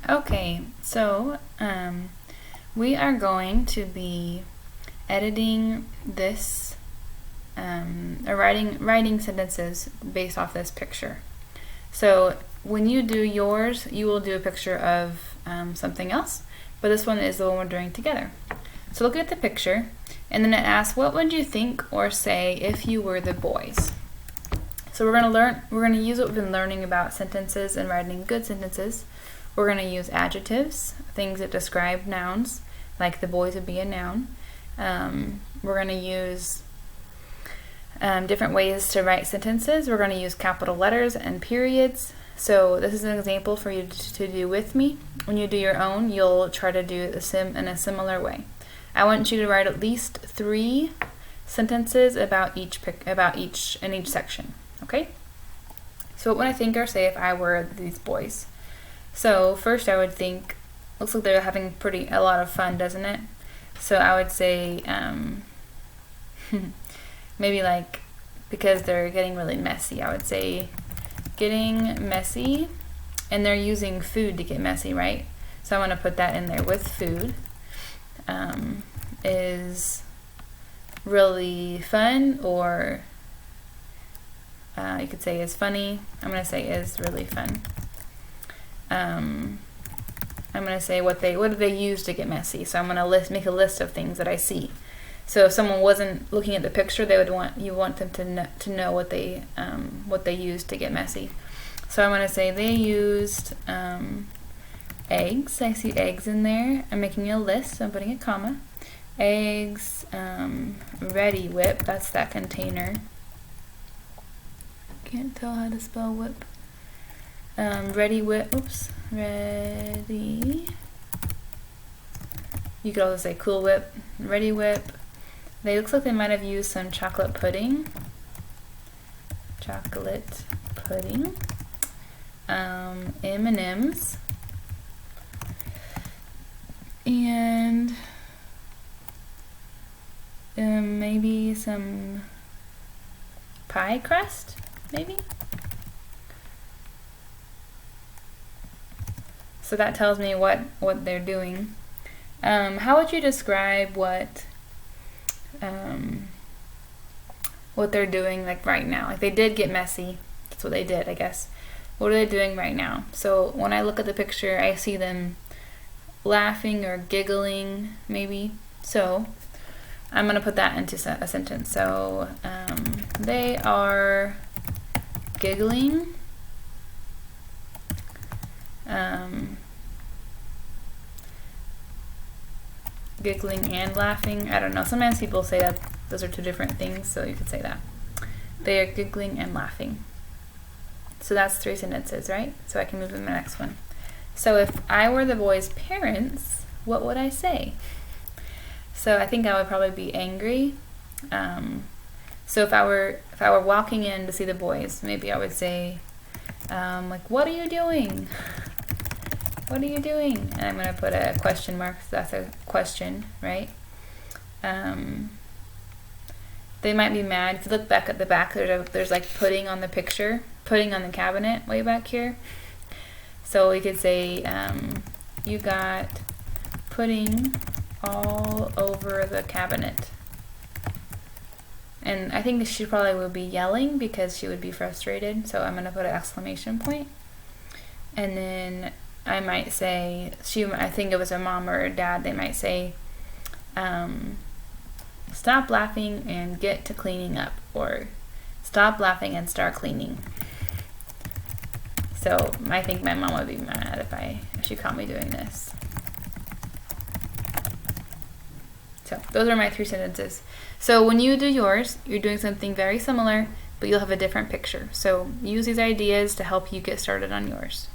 Okay, so we are going to be editing this or writing sentences based off this picture. So when you do yours, you will do a picture of something else, but this one is the one we're doing together. So look at the picture, and then it asks, what would you think or say if you were the boys? So we're going to use what we've been learning about sentences and writing good sentences. We're going to use adjectives, things that describe nouns, like the boys would be a noun. We're going to use different ways to write sentences. We're going to use capital letters and periods. So this is an example for you to do with me. When you do your own, you'll try to do in a similar way. I want you to write at least 3 sentences about each in each section. Okay? So what would I think or say if I were these boys? So first I would think, looks like they're having a lot of fun, doesn't it? So I would say maybe like, because they're getting really messy, I would say getting messy, and they're using food to get messy, right? So I'm going to put that in there with food. Is really fun, or you could say is funny. I'm going to say is really fun. I'm going to say what do they use to get messy. So I'm going to make a list of things that I see. So if someone wasn't looking at the picture, you want them to know what they used to get messy. So I'm going to say they used eggs. I see eggs in there. I'm making a list, so I'm putting a comma. Eggs, Reddi-wip, that's that container. Can't tell how to spell whip. Reddi-wip, Reddi. You could also say Cool Whip, Reddi-wip. Looks like they might have used some chocolate pudding. Chocolate pudding. M&Ms. And maybe some pie crust, maybe? So that tells me what they're doing. How would you describe what they're doing like right now? Like they did get messy. That's what they did, I guess. What are they doing right now? So when I look at the picture, I see them laughing or giggling, maybe. So I'm going to put that into a sentence. So they are giggling. Giggling and laughing. I don't know. Sometimes people say that those are 2 different things, so you could say that. They are giggling and laughing. So that's 3 sentences, right? So I can move to the next one. So if I were the boys' parents, what would I say? So I think I would probably be angry. So if I were walking in to see the boys, maybe I would say, like, what are you doing? What are you doing? And I'm going to put a question mark, so that's a question, right? They might be mad. If you look back at the back, there's like pudding on the picture, pudding on the cabinet way back here. So we could say, you got pudding all over the cabinet. And I think she probably would be yelling because she would be frustrated. So I'm going to put an exclamation point. And then I might say, I think it was a mom or a dad, they might say, stop laughing and get to cleaning up, or stop laughing and start cleaning. So I think my mom would be mad if she caught me doing this. So those are my 3 sentences. So when you do yours, you're doing something very similar, but you'll have a different picture. So use these ideas to help you get started on yours.